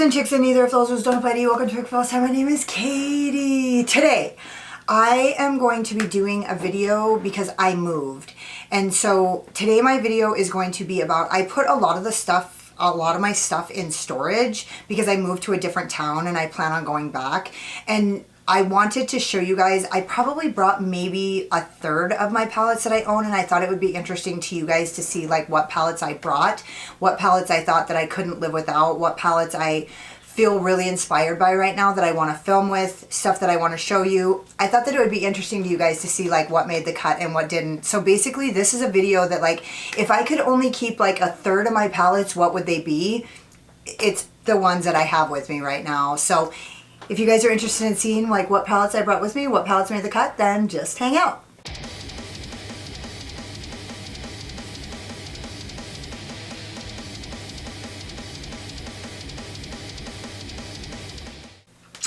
and chicks and neither of those don't apply to you. Welcome to Pick False Time. My name is Katie. Today, I am going to be doing a video because I moved. And so today my video is going to be about, I put a lot of my stuff in storage because I moved to a different town and I plan on going back. And I wanted to show you guys, I probably brought maybe a third of my palettes that I own, and I thought it would be interesting to you guys to see like what palettes I brought, what palettes I thought that I couldn't live without, what palettes I feel really inspired by right now that I want to film with, stuff that I want to show you. I thought that it would be interesting to you guys to see like what made the cut and what didn't. So basically this is a video that like, if I could only keep like a third of my palettes, what would they be? It's the ones that I have with me right now. So if you guys are interested in seeing like what palettes I brought with me, what palettes made the cut, then just hang out.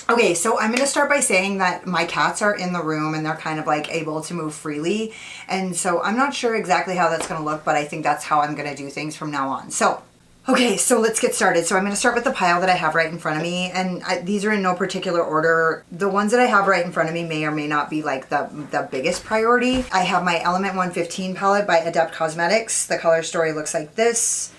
Okay, so I'm going to start by saying that my cats are in the room and they're kind of like able to move freely. And so I'm not sure exactly how that's going to look, but I think that's how I'm going to do things from now on. So okay, so let's get started. So I'm going to start with the pile that I have right in front of me, and these are in no particular order. The ones that I have right in front of me may or may not be like the biggest priority. I have my Element 115 palette by Adept Cosmetics. The color story looks like this.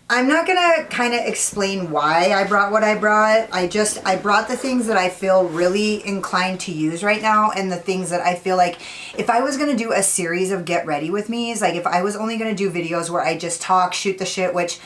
I'm not going to kind of explain why I brought what I brought. I brought the things that I feel really inclined to use right now, and the things that I feel like if I was going to do a series of get ready with me's, like if I was only going to do videos where I just talk, shoot the shit, which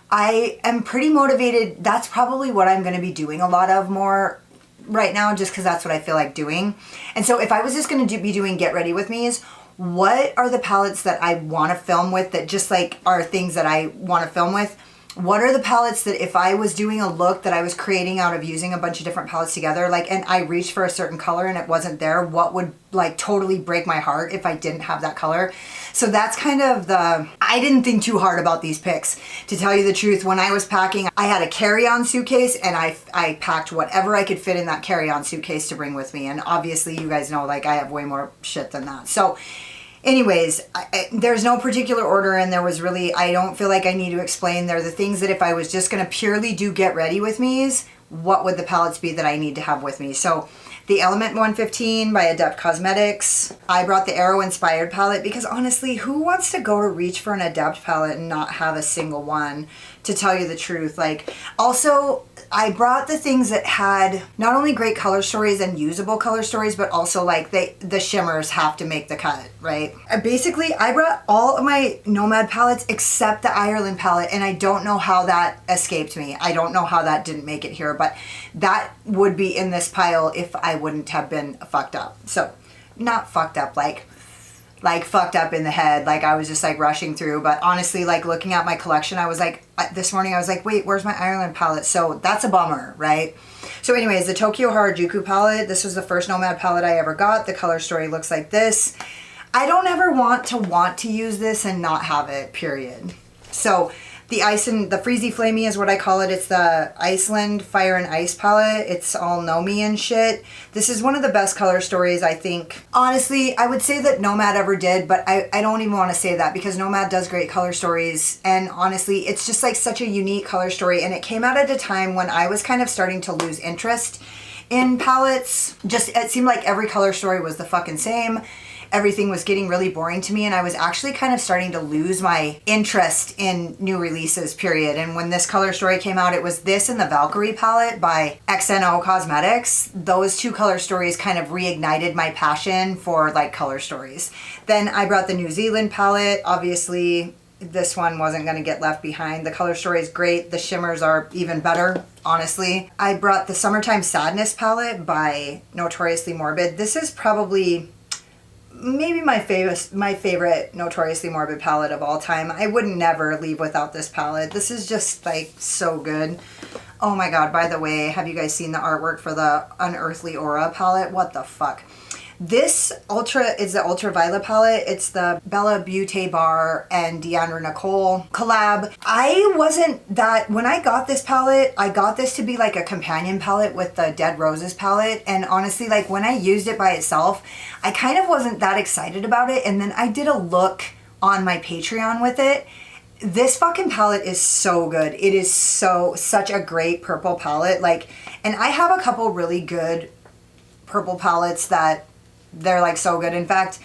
I am pretty motivated. That's probably what I'm going to be doing a lot of more right now, just because that's what I feel like doing. And so if I was just going to be doing get ready with me's, what are the palettes that I want to film with that just like are things that I want to film with? What are the palettes that if I was doing a look that I was creating out of using a bunch of different palettes together, like, and I reached for a certain color and it wasn't there, what would like totally break my heart if I didn't have that color? So that's kind of I didn't think too hard about these picks. To tell you the truth, when I was packing, I had a carry-on suitcase and I packed whatever I could fit in that carry-on suitcase to bring with me. And obviously you guys know, like, I have way more shit than that. So anyways, there's no particular order, and there was really, I don't feel like I need to explain. They're the things that if I was just going to purely do get ready with me's, what would the palettes be that I need to have with me? So the Element 115 by Adept Cosmetics. I brought the Arrow Inspired palette because honestly, who wants to go to reach for an Adept palette and not have a single one, to tell you the truth? Like, also, I brought the things that had not only great color stories and usable color stories, but also like the shimmers have to make the cut, right? Basically, I brought all of my Nomad palettes except the Ireland palette, and I don't know how that escaped me. I don't know how that didn't make it here, but that would be in this pile if I wouldn't have been fucked up. So, not fucked up, like fucked up in the head, like I was just like rushing through. But honestly, like looking at my collection, I was like, this morning I was like, wait, where's my Ireland palette? So that's a bummer, right? So anyways, the Tokyo Harajuku palette, this was the first Nomad palette I ever got. The color story looks like this. I don't ever want to use this and not have it, period. So the Freezy Flamey is what I call it. It's the Iceland Fire and Ice palette. It's all Nomi and shit. This is one of the best color stories, I think. Honestly, I would say that Nomad ever did, but I don't even want to say that because Nomad does great color stories. And honestly, it's just like such a unique color story. And it came out at a time when I was kind of starting to lose interest in palettes. Just, it seemed like every color story was the fucking same. Everything was getting really boring to me, and I was actually kind of starting to lose my interest in new releases, period. And when this color story came out, it was this and the Valkyrie palette by XNO Cosmetics. Those two color stories kind of reignited my passion for like color stories. Then I brought the New Zealand palette. Obviously, this one wasn't going to get left behind. The color story is great. The shimmers are even better, honestly. I brought the Summertime Sadness palette by Notoriously Morbid. This is probably maybe my favorite Notoriously Morbid palette of all time. I would never leave without this palette. This is just like so good. Oh my god, by the way, have you guys seen the artwork for the Unearthly Aura palette? What the fuck? This is the Ultraviolet palette. It's the Bella Beauty Bar and Deandra Nicole collab. When I got this palette, I got this to be like a companion palette with the Dead Roses palette. And honestly, like when I used it by itself, I kind of wasn't that excited about it. And then I did a look on my Patreon with it. this fucking palette is so good. It is such a great purple palette. Like, and I have a couple really good purple palettes that they're like so good. In fact,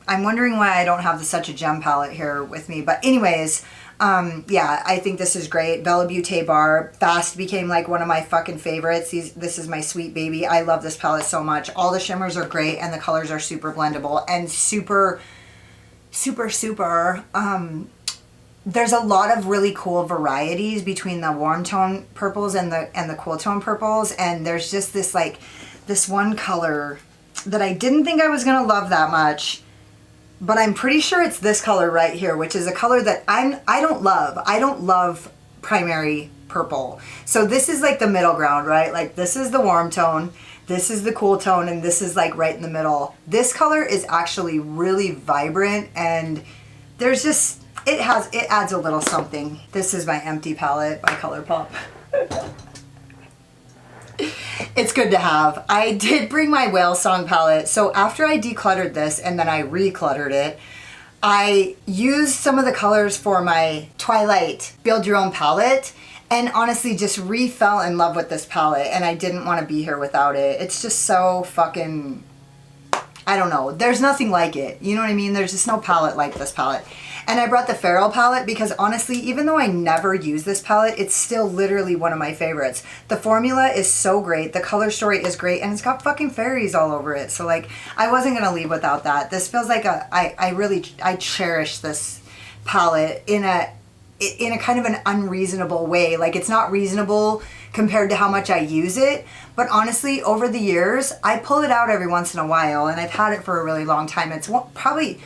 I'm wondering why I don't have such a gem palette here with me. But anyways, yeah, I think this is great. Bella Beauty Bar. Fast became like one of my fucking favorites. This is my sweet baby. I love this palette so much. All the shimmers are great and the colors are super blendable and super, there's a lot of really cool varieties between the warm tone purples and the cool tone purples. And there's just this like, this one color that I didn't think I was gonna love that much. But I'm pretty sure it's this color right here, which is a color that I don't love. I don't love primary purple. So this is like the middle ground, right? Like this is the warm tone, this is the cool tone, and this is like right in the middle. This color is actually really vibrant and there's just, it adds a little something. This is my empty palette by ColourPop. It's good to have. I did bring my Whale Song palette. So after I decluttered this and then I recluttered it, I used some of the colors for my Twilight Build Your Own palette and honestly just fell in love with this palette and I didn't want to be here without it. It's just so fucking, I don't know. There's nothing like it. You know what I mean? There's just no palette like this palette. And I brought the Feral palette because honestly, even though I never use this palette, it's still literally one of my favorites. The formula is so great. The color story is great. And it's got fucking fairies all over it. So like, I wasn't going to leave without that. This feels like I cherish this palette in a kind of an unreasonable way. Like it's not reasonable compared to how much I use it. But honestly, over the years, I pull it out every once in a while and I've had it for a really long time. It's probably,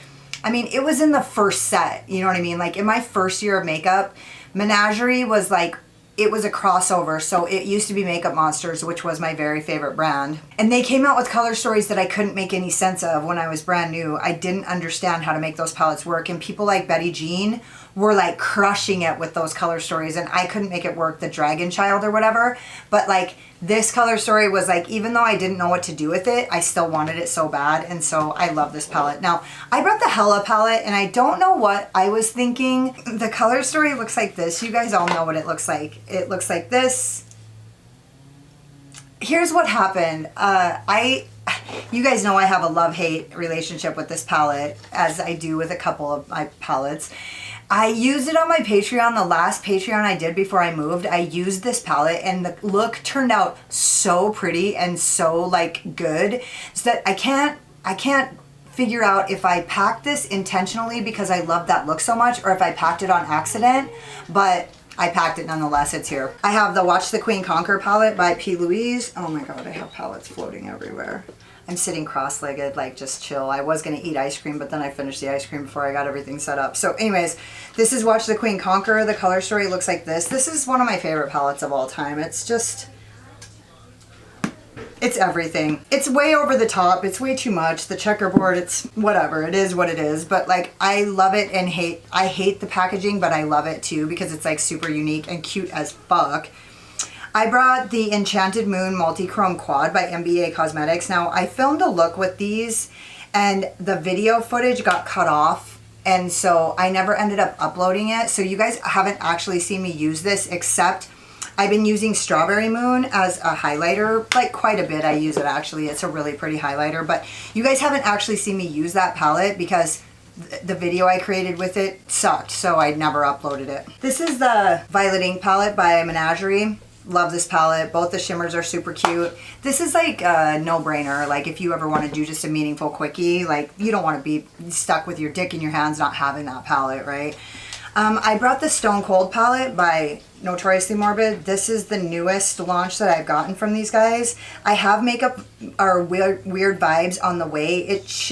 I mean, it was in the first set, you know what I mean? Like in my first year of makeup, Menagerie was like, it was a crossover. So it used to be Makeup Monsters, which was my very favorite brand. And they came out with color stories that I couldn't make any sense of when I was brand new. I didn't understand how to make those palettes work. And people like Betty Jean were like crushing it with those color stories and I couldn't make it work, the Dragon Child or whatever. But like this color story was like, even though I didn't know what to do with it, I still wanted it so bad. And so I love this palette. Now, I brought the Hella palette and I don't know what I was thinking. The color story looks like this. You guys all know what it looks like. It looks like this. Here's what happened. You guys know I have a love-hate relationship with this palette, as I do with a couple of my palettes. I used it on my Patreon, the last Patreon I did before I moved. I used this palette and the look turned out so pretty and so like good so that I can't figure out if I packed this intentionally because I love that look so much or if I packed it on accident, but I packed it nonetheless. It's here. I have the Watch the Queen Conquer palette by P. Louise. Oh my god, I have palettes floating everywhere. I'm sitting cross-legged, like just chill. I was gonna eat ice cream, but then I finished the ice cream before I got everything set up. So anyways, this is Watch the Queen Conquer. The color story looks like this. This is one of my favorite palettes of all time. It's just, it's everything. It's way over the top. It's way too much. The checkerboard, it's whatever. It is what it is. But like, I love it and I hate the packaging, but I love it too because it's like super unique and cute as fuck. I brought the Enchanted Moon Multi-Chrome Quad by MBA Cosmetics. Now, I filmed a look with these and the video footage got cut off and so I never ended up uploading it. So you guys haven't actually seen me use this except I've been using Strawberry Moon as a highlighter, like quite a bit. I use it actually. It's a really pretty highlighter, but you guys haven't actually seen me use that palette because the video I created with it sucked, so I never uploaded it. This is the Violet Ink palette by Menagerie. Love this palette. Both the shimmers are super cute. This is like a no-brainer. Like if you ever want to do just a meaningful quickie, like you don't want to be stuck with your dick in your hands not having that palette, right? I brought the Stone Cold palette by Notoriously Morbid. This is the newest launch that I've gotten from these guys. I have makeup or weird vibes on the way. It's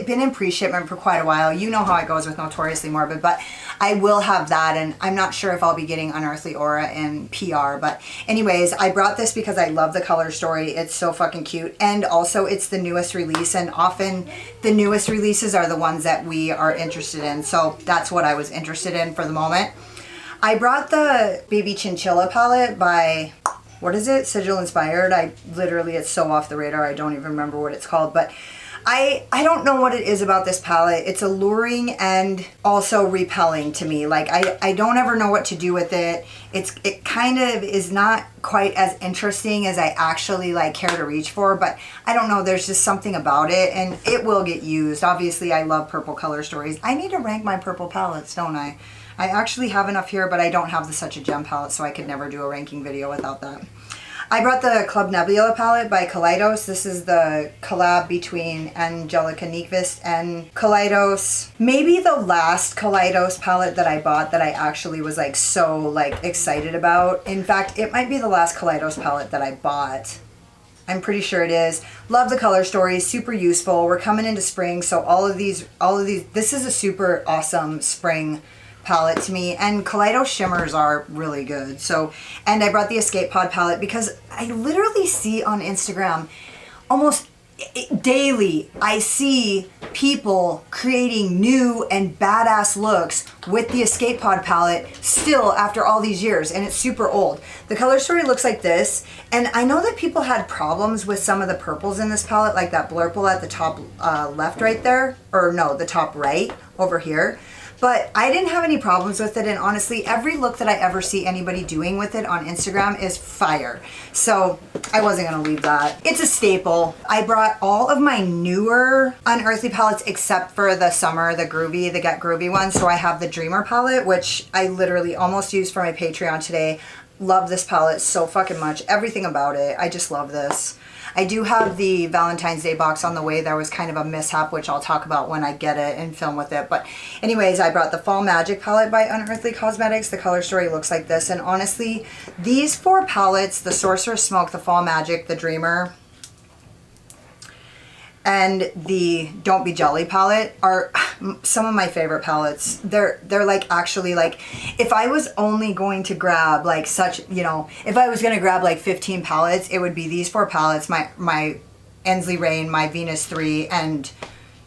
been in pre-shipment for quite a while. You know how it goes with Notoriously Morbid, but I will have that, and I'm not sure if I'll be getting Unearthly Aura and PR, but anyways, I brought this because I love the color story. It's so fucking cute, and also it's the newest release, and often the newest releases are the ones that we are interested in, so that's what I was interested in for the moment. I brought the Baby Chinchilla palette by, what is it? Sigil Inspired. It's so off the radar, I don't even remember what it's called, but I don't know what it is about this palette. It's alluring and also repelling to me. Like I don't ever know what to do with it. It kind of is not quite as interesting as I actually like care to reach for, but I don't know, there's just something about it, and it will get used. Obviously I love purple color stories. I need to rank my purple palettes, don't I? I actually have enough here, but I don't have the Such a Gem palette, so I could never do a ranking video without that. I brought the Club Nebula palette by Kaleidos. This is the collab between Angelica Nyqvist and Kaleidos. Maybe the last Kaleidos palette that I bought that I actually was like so like excited about. In fact, it might be the last Kaleidos palette that I bought. I'm pretty sure it is. Love the color stories, super useful. We're coming into spring, so all of these, this is a super awesome spring palette to me, and Kaleidos shimmers are really good. So, and I brought the Escape Pod palette because I literally see on Instagram almost daily, I see people creating new and badass looks with the Escape Pod palette still after all these years, and it's super old. The color story looks like this, and I know that people had problems with some of the purples in this palette, like that blurple at the top left right there, or no, the top right over here. But I didn't have any problems with it, and honestly, every look that I ever see anybody doing with it on Instagram is fire. So I wasn't gonna leave that. It's a staple. I brought all of my newer Unearthly palettes except for the summer, the groovy, the Get Groovy one. So I have the Dreamer palette, which I literally almost used for my Patreon today. Love this palette so fucking much. Everything about it. I just love this. I do have the Valentine's Day box on the way. There was kind of a mishap, which I'll talk about when I get it and film with it. But anyways, I brought the Fall Magic palette by Unearthly Cosmetics. The color story looks like this. And honestly, these four palettes, the Sorcerer's Smoke, the Fall Magic, the Dreamer, and the Don't Be Jelly palette are some of my favorite palettes. They're like actually like, if I was only going to grab like such, you know, if I was gonna grab like 15 palettes, it would be these four palettes, my Ensley Rain, my Venus 3, and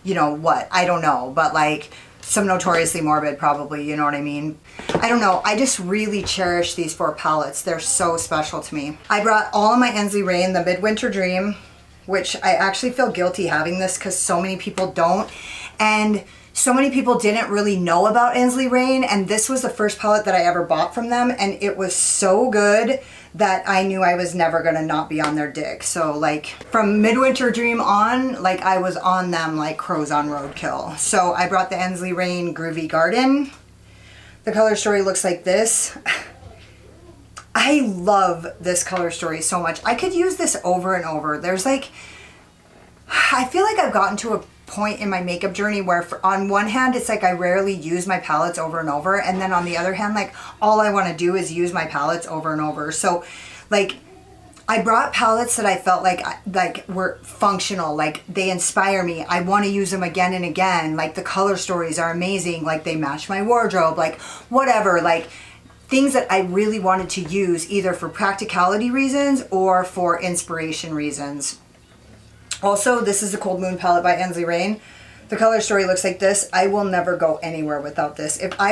you know what, I don't know, but like some Notoriously Morbid probably, you know what I mean? I don't know, I just really cherish these four palettes. They're so special to me. I brought all of my Ensley Rain, the Midwinter Dream, which I actually feel guilty having this because so many people don't, and so many people didn't really know about Ensley Rain, and this was the first palette that I ever bought from them, and it was so good that I knew I was never gonna not be on their dick. So like from Midwinter Dream on, like I was on them like crows on roadkill. So I brought the Ensley Rain Groovy Garden. The color story looks like this. I love this color story so much. I could use this over and over. There's like, I feel like I've gotten to a point in my makeup journey where on one hand, it's like I rarely use my palettes over and over. And then on the other hand, like all I want to do is use my palettes over and over. So like I brought palettes that I felt like were functional, like they inspire me. I want to use them again and again. Like the color stories are amazing. Like they match my wardrobe, like whatever, like things that I really wanted to use either for practicality reasons or for inspiration reasons. Also, this is the Cold Moon palette by Ensley Rain. The color story looks like this. I will never go anywhere without this. If I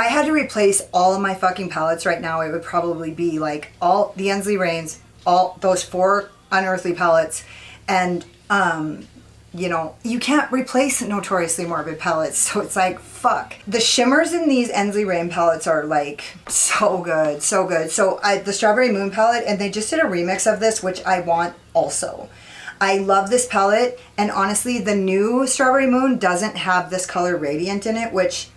had to replace all of my fucking palettes right now, it would probably be like all the Ensley Rains, all those four Unearthly palettes, and you know, you can't replace Notoriously Morbid palettes, so it's like, fuck. The shimmers in these Ensley Rain palettes are like so good, so good. So the Strawberry Moon palette, and they just did a remix of this, which I want also. I love this palette, and honestly, the new Strawberry Moon doesn't have this color Radiant in it, which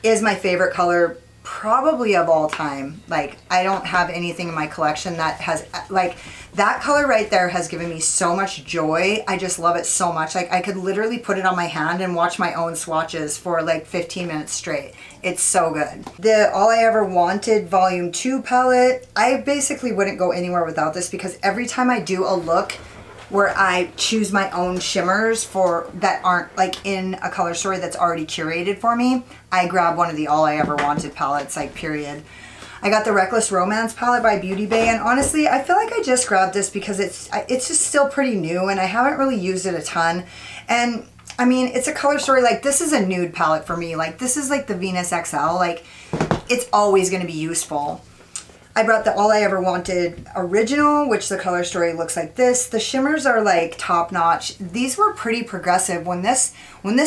is my favorite color probably of all time. Like, I don't have anything in my collection that has, like, that color right there has given me so much joy. I just love it so much. Like, I could literally put it on my hand and watch my own swatches for like 15 minutes straight. It's so good. The All I Ever Wanted Volume 2 palette, I basically wouldn't go anywhere without this because every time I do a look where I choose my own shimmers for that aren't like in a color story that's already curated for me, I grab one of the All I Ever Wanted palettes, like period. I got the Reckless Romance palette by Beauty Bay, and honestly, I feel like I just grabbed this because it's just still pretty new and I haven't really used it a ton. And I mean, it's a color story, like this is a nude palette for me. Like this is like the Venus XL, like it's always gonna be useful. I brought the All I Ever Wanted Original, which the color story looks like this. The shimmers are like top notch. These were pretty progressive. When this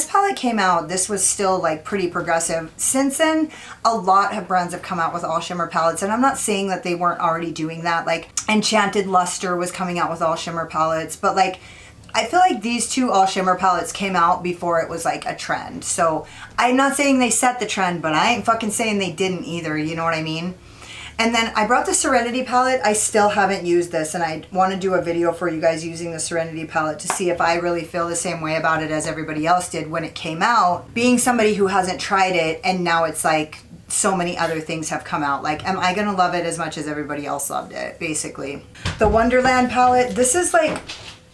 palette came out, this was still like pretty progressive. Since then, a lot of brands have come out with all shimmer palettes, and I'm not saying that they weren't already doing that. Like Enchanted Luster was coming out with all shimmer palettes, but like I feel like these two all shimmer palettes came out before it was like a trend. So I'm not saying they set the trend, but I ain't fucking saying they didn't either. You know what I mean? And then I brought the Serenity palette. I still haven't used this, and I want to do a video for you guys using the Serenity palette to see if I really feel the same way about it as everybody else did when it came out. Being somebody who hasn't tried it, and now it's like so many other things have come out. Like, am I gonna love it as much as everybody else loved it, basically? The Wonderland palette, this is like,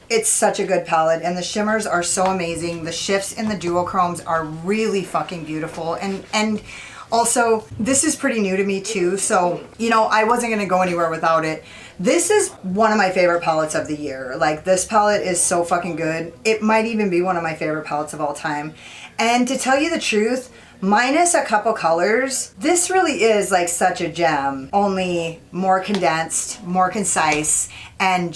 it's such a good palette, and the shimmers are so amazing. The shifts in the duochromes are really fucking beautiful, and also this is pretty new to me too, so you know, I wasn't gonna go anywhere without it. This is one of my favorite palettes of the year. Like, this palette is so fucking good. It might even be one of my favorite palettes of all time. And to tell you the truth, minus a couple colors, this really is like such a gem, only more condensed, more concise, and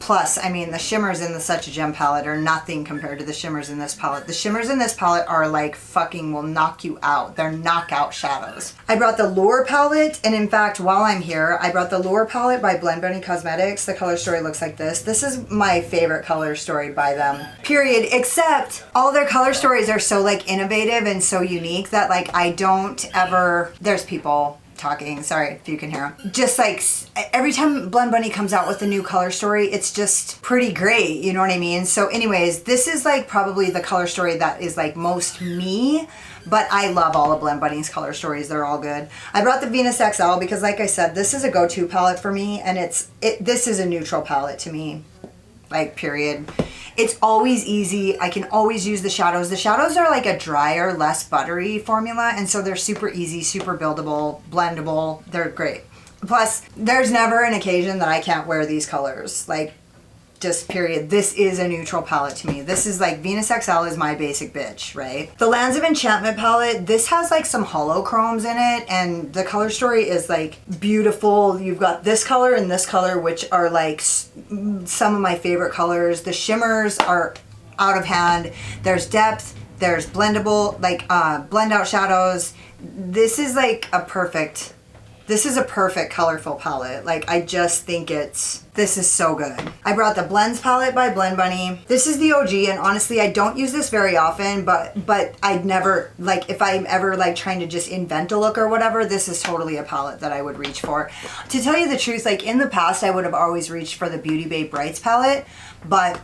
plus, I mean, the shimmers in the Such a Gem palette are nothing compared to the shimmers in this palette. The shimmers in this palette are like fucking will knock you out. They're knockout shadows. I brought the Lure palette, and in fact, while I'm here, I brought the Lure palette by Blend Bunny Cosmetics. The color story looks like this. This is my favorite color story by them, period, except all their color stories are so like innovative and so unique that like I don't ever, there's people talking, sorry if you can hear them. Just like every time Blend Bunny comes out with a new color story, it's just pretty great, you know what I mean? So anyways, this is like probably the color story that is like most me, but I love all of Blend Bunny's color stories. They're all good. I brought the Venus XL because like I said, this is a go-to palette for me, and this is a neutral palette to me, like period. It's always easy. I can always use the shadows. The shadows are like a drier, less buttery formula, and so they're super easy, super buildable, blendable. They're great. Plus, there's never an occasion that I can't wear these colors. Like, just period. This is a neutral palette to me. This is like, Venus XL is my basic bitch, right? The Lands of Enchantment palette, this has like some holochromes in it, and the color story is like beautiful. You've got this color and this color, which are like some of my favorite colors. The shimmers are out of hand. There's depth, there's blendable, like blend out shadows. This is like a perfect, this is a perfect colorful palette. Like, I just think this is so good. I brought the Blends palette by Blend Bunny. This is the OG, and honestly, I don't use this very often, but I'd never, like, if I'm ever like trying to just invent a look or whatever, this is totally a palette that I would reach for. To tell you the truth, like in the past, I would have always reached for the Beauty Bay Brights palette, but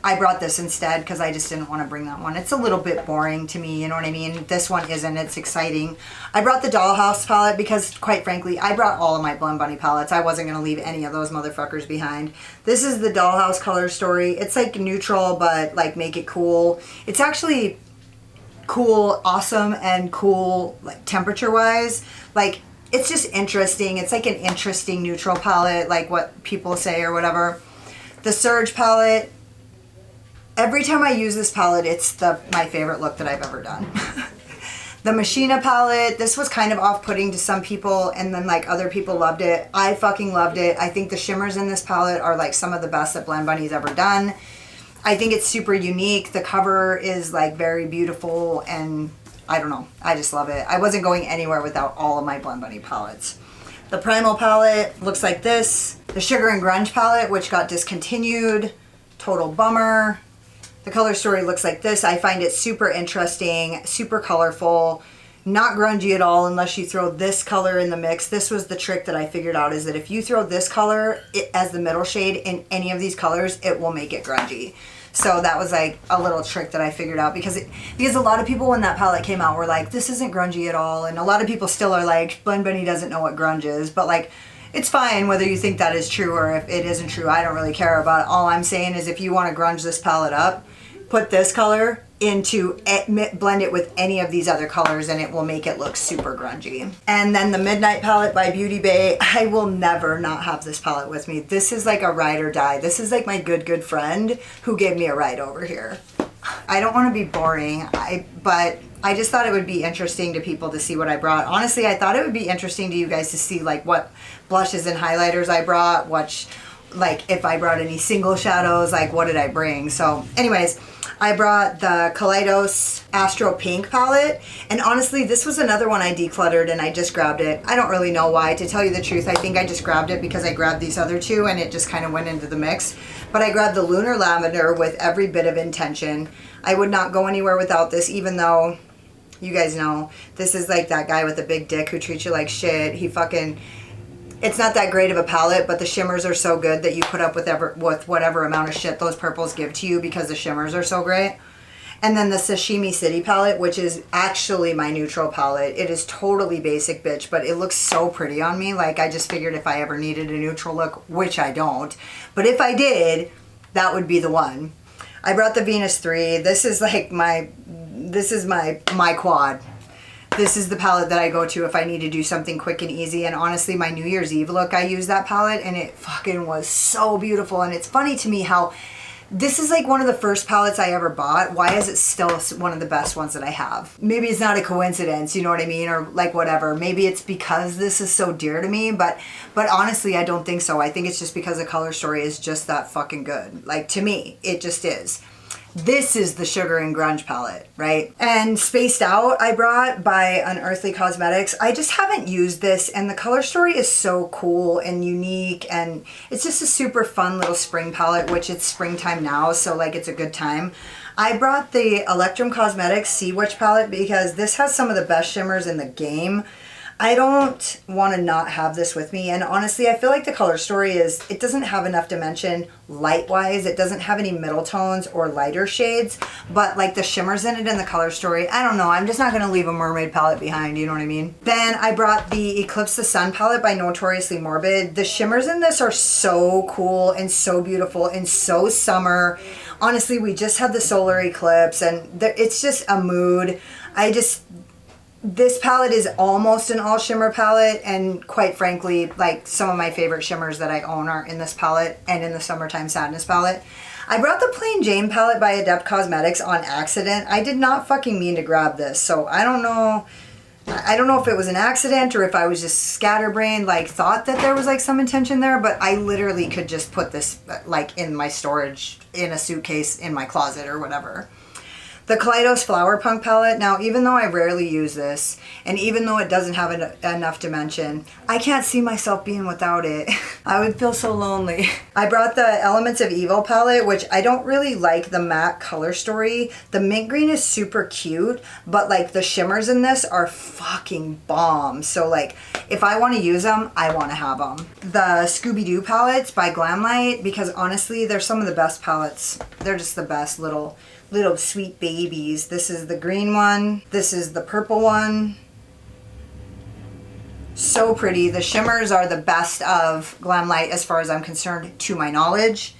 I brought this instead because I just didn't want to bring that one. It's a little bit boring to me, you know what I mean? This one isn't, it's exciting. I brought the Dollhouse palette because, quite frankly, I brought all of my Blend Bunny palettes. I wasn't going to leave any of those motherfuckers behind. This is the Dollhouse color story. It's like neutral, but like make it cool. It's actually cool, awesome, and cool like temperature-wise. Like, it's just interesting. It's like an interesting neutral palette, like what people say or whatever. The Surge palette. Every time I use this palette, it's my favorite look that I've ever done. The Machina palette, this was kind of off-putting to some people, and then like other people loved it. I fucking loved it. I think the shimmers in this palette are like some of the best that Blend Bunny's ever done. I think it's super unique. The cover is like very beautiful, and I don't know. I just love it. I wasn't going anywhere without all of my Blend Bunny palettes. The Primal palette looks like this. The Sugar and Grunge palette, which got discontinued. Total bummer. The color story looks like this. I find it super interesting, super colorful, not grungy at all unless you throw this color in the mix. This was the trick that I figured out, is that if you throw this color as the middle shade in any of these colors, it will make it grungy. So that was like a little trick that I figured out, because a lot of people when that palette came out were like, this isn't grungy at all. And a lot of people still are like, Blend Bunny doesn't know what grunge is. But like, it's fine whether you think that is true or if it isn't true. I don't really care about it. All I'm saying is if you want to grunge this palette up, put this color into it, blend it with any of these other colors, and it will make it look super grungy. And then the Midnight palette by Beauty Bay. I will never not have this palette with me. This is like a ride or die. This is like my good friend who gave me a ride over here. I don't want to be boring, but I just thought it would be interesting to people to see what I brought. Honestly, I thought it would be interesting to you guys to see like what blushes and highlighters I brought, like if I brought any single shadows, like what did I bring. So anyways, I brought the Kaleidos Astro Pink palette, and honestly this was another one I decluttered and I just grabbed it. I don't really know why, to tell you the truth. I think I just grabbed it because I grabbed these other two and it just kind of went into the mix. But I grabbed the Lunar Lavender with every bit of intention. I would not go anywhere without this, even though you guys know this is like that guy with the big dick who treats you like shit. It's not that great of a palette, but the shimmers are so good that you put up with whatever amount of shit those purples give to you because the shimmers are so great. And then the Sashimi City palette, which is actually my neutral palette. It is totally basic, bitch, but it looks so pretty on me. Like, I just figured if I ever needed a neutral look, which I don't, but if I did, that would be the one. I brought the Venus 3. This is like my quad. This is the palette that I go to if I need to do something quick and easy. And honestly, my New Year's Eve look, I used that palette and it fucking was so beautiful. And it's funny to me how this is like one of the first palettes I ever bought. Why is it still one of the best ones that I have? Maybe it's not a coincidence, you know what I mean? Or like whatever. Maybe it's because this is so dear to me, but honestly, I don't think so. I think it's just because the color story is just that fucking good. Like, to me, it just is. This is the Sugar and Grunge palette, right? And Spaced Out I brought by Unearthly Cosmetics. I just haven't used this, and the color story is so cool and unique, and it's just a super fun little spring palette, which it's springtime now, so like it's a good time. I brought the Electrum Cosmetics Sea Witch palette because this has some of the best shimmers in the game. I don't want to not have this with me, and honestly I feel like the color story it doesn't have enough dimension light wise. It doesn't have any middle tones or lighter shades, but like the shimmers in it and the color story, I don't know, I'm just not going to leave a mermaid palette behind, you know what I mean? Then I brought the Eclipse the Sun palette by Notoriously Morbid. The shimmers in this are so cool and so beautiful and so summer. Honestly, we just had the solar eclipse and it's just a mood. This palette is almost an all shimmer palette, and quite frankly, like some of my favorite shimmers that I own are in this palette and in the Summertime Sadness palette. I brought the Plain Jane palette by Adept Cosmetics on accident. I did not fucking mean to grab this, so I don't know if it was an accident or if I was just scatterbrained, like thought that there was like some intention there, but I literally could just put this like in my storage in a suitcase in my closet or whatever. The Kaleidos Flower Punk palette. Now, even though I rarely use this, and even though it doesn't have enough dimension, I can't see myself being without it. I would feel so lonely. I brought the Elements of Evil palette, which I don't really like the matte color story. The mint green is super cute, but like the shimmers in this are fucking bomb. So like, if I want to use them, I want to have them. The Scooby-Doo palettes by Glamlight, because honestly, they're some of the best palettes. They're just the best little sweet babies. This is the green one. This is the purple one. So pretty. The shimmers are the best of Glamlight as far as I'm concerned, to my knowledge.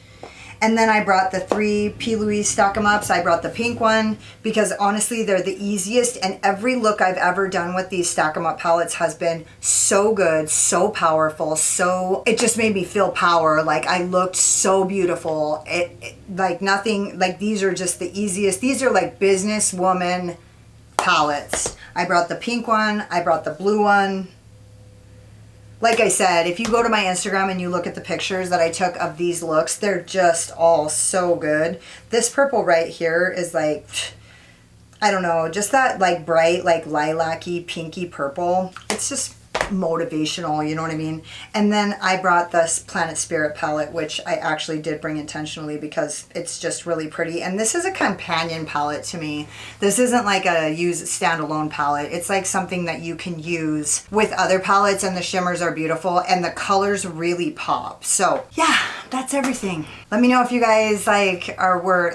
And then I brought the 3 P. Louise Stock 'em Ups. I brought the pink one because honestly they're the easiest, and every look I've ever done with these Stock 'em Up palettes has been so good, so powerful, it just made me feel power. Like I looked so beautiful. Like nothing, like these are just the easiest. These are like businesswoman palettes. I brought the pink one. I brought the blue one. Like I said, if you go to my Instagram and you look at the pictures that I took of these looks, they're just all so good. This purple right here is like, I don't know, just that like bright, like lilac-y, pinky purple. It's just motivational, you know what I mean? And then I brought this Planet Spirit palette, which I actually did bring intentionally because it's just really pretty. And this is a companion palette to me. This isn't like a standalone palette. It's like something that you can use with other palettes, and the shimmers are beautiful and the colors really pop. So yeah, that's everything. Let me know if you guys were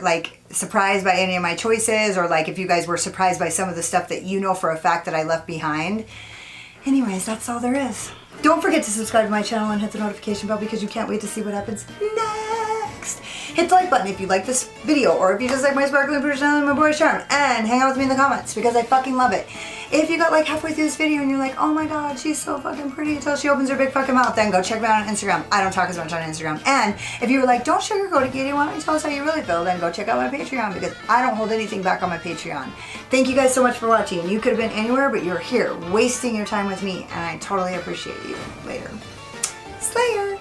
surprised by any of my choices, or like if you guys were surprised by some of the stuff that you know for a fact that I left behind. Anyways, that's all there is. Don't forget to subscribe to my channel and hit the notification bell because you can't wait to see what happens next. Hit the like button if you like this video, or if you just like my sparkling personality and my boyish charm, and hang out with me in the comments because I fucking love it. If you got like halfway through this video and you're like, oh my god, she's so fucking pretty until she opens her big fucking mouth, then go check me out on Instagram. I don't talk as much on Instagram. And if you were like, don't sugarcoat it, Katie, why don't you tell us how you really feel, then go check out my Patreon because I don't hold anything back on my Patreon. Thank you guys so much for watching. You could have been anywhere, but you're here wasting your time with me, and I totally appreciate you. Later. Slayer!